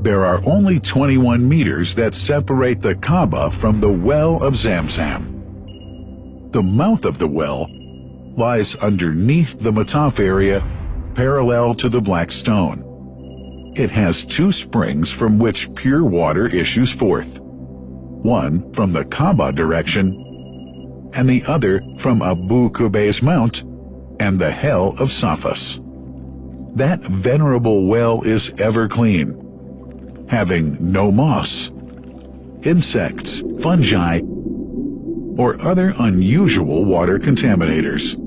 There are only 21 meters that separate the Kaaba from the well of Zam Zam. The mouth of the well lies underneath the Mataf area, parallel to the black stone. It has two springs from which pure water issues forth, one from the Kaaba direction and the other from Abu Qubay's mount and the hell of Safas. That venerable well is ever clean, having no moss, insects, fungi, or other unusual water contaminators.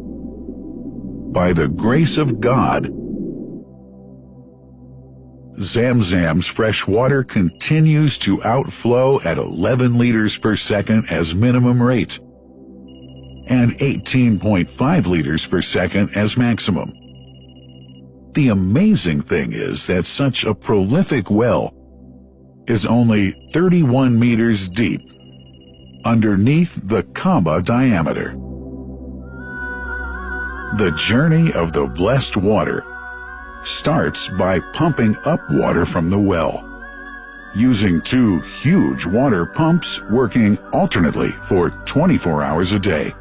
By the grace of God, Zam Zam's fresh water continues to outflow at 11 liters per second as minimum rate and 18.5 liters per second as maximum. The amazing thing is that such a prolific well is only 31 meters deep underneath the Kaaba diameter. The journey of the blessed water starts by pumping up water from the well, using two huge water pumps working alternately for 24 hours a day.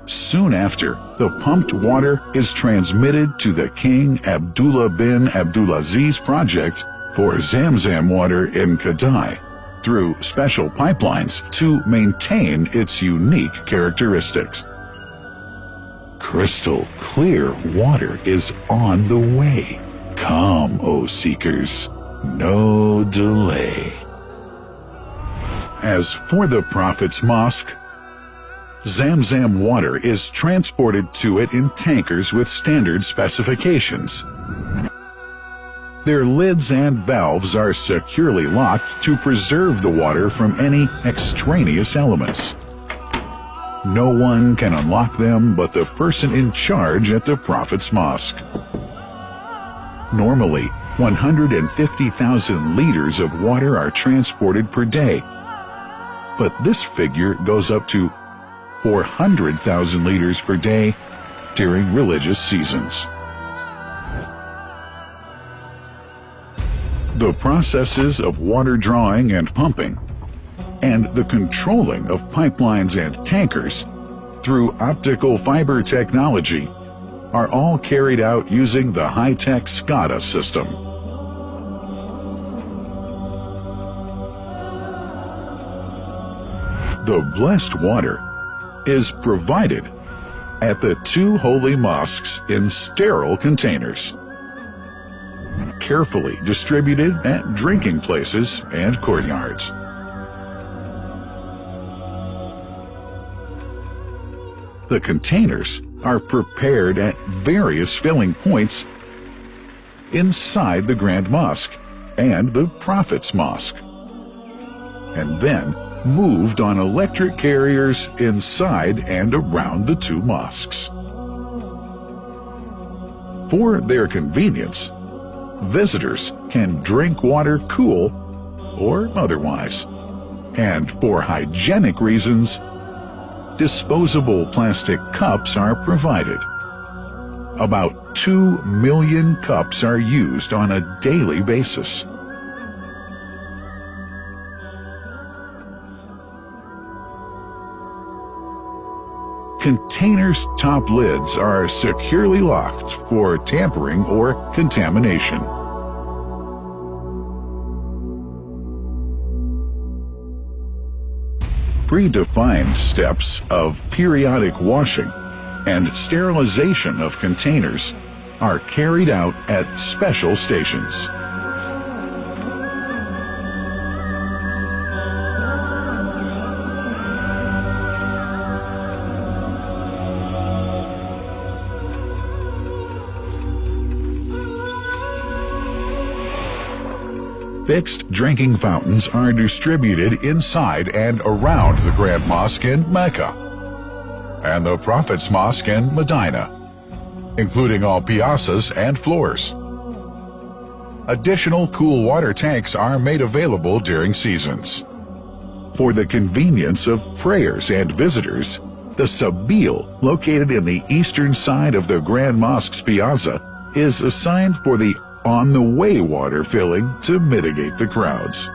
Soon after, the pumped water is transmitted to the King Abdullah bin Abdulaziz project for Zam Zam water in Kadai through special pipelines to maintain its unique characteristics. Crystal clear water is on the way. Come, O seekers, no delay. As for the Prophet's Mosque, Zam Zam water is transported to it in tankers with standard specifications. Their lids and valves are securely locked to preserve the water from any extraneous elements. No one can unlock them but the person in charge at the Prophet's Mosque. Normally, 150,000 liters of water are transported per day, but this figure goes up to 400,000 liters per day during religious seasons. The processes of water drawing and pumping, and the controlling of pipelines and tankers through optical fiber technology are all carried out using the high-tech SCADA system. The blessed water is provided at the two holy mosques in sterile containers, carefully distributed at drinking places and courtyards. The containers are prepared at various filling points inside the Grand Mosque and the Prophet's Mosque, and then moved on electric carriers inside and around the two mosques. For their convenience, visitors can drink water cool or otherwise, and for hygienic reasons, disposable plastic cups are provided. About 2 million cups are used on a daily basis. Containers' top lids are securely locked for tampering or contamination. Predefined steps of periodic washing and sterilization of containers are carried out at special stations. Fixed drinking fountains are distributed inside and around the Grand Mosque in Mecca and the Prophet's Mosque in Medina, including all piazzas and floors. Additional cool water tanks are made available during seasons. For the convenience of prayers and visitors, the Sabil, located in the eastern side of the Grand Mosque's piazza, is assigned for the on-the-way water filling to mitigate the crowds.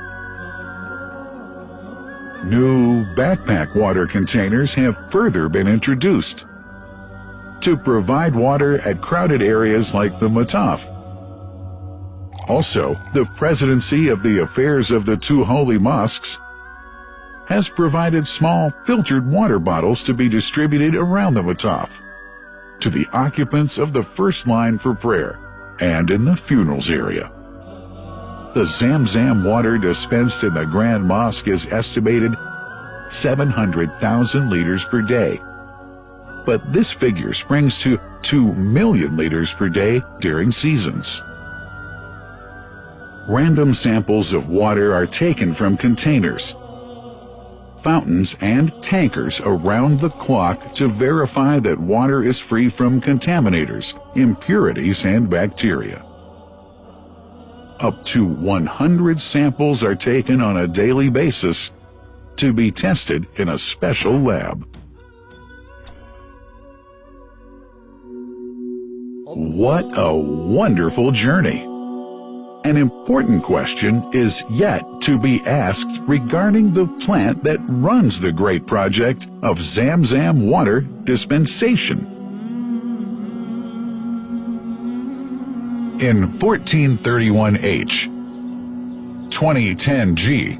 New backpack water containers have further been introduced to provide water at crowded areas like the Mataf. Also, the Presidency of the Affairs of the Two Holy Mosques has provided small filtered water bottles to be distributed around the Mataf to the occupants of the first line for prayer and in the funerals area. The Zam Zam water dispensed in the Grand Mosque is estimated 700,000 liters per day, but this figure springs to 2 million liters per day during seasons. Random samples of water are taken from containers, fountains, and tankers around the clock to verify that water is free from contaminators, impurities, and bacteria. Up to 100 samples are taken on a daily basis to be tested in a special lab. What a wonderful journey! An important question is yet to be asked regarding the plant that runs the great project of Zam Zam water dispensation. In 1431H, 2010G,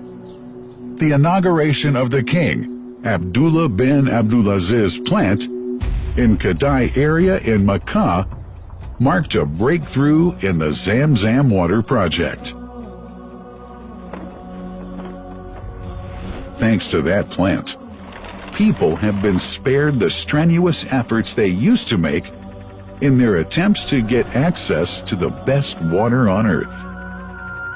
the inauguration of the King Abdullah bin Abdulaziz plant in Kadai area in Makkah marked a breakthrough in the Zam Zam water project. Thanks to that plant, people have been spared the strenuous efforts they used to make in their attempts to get access to the best water on earth.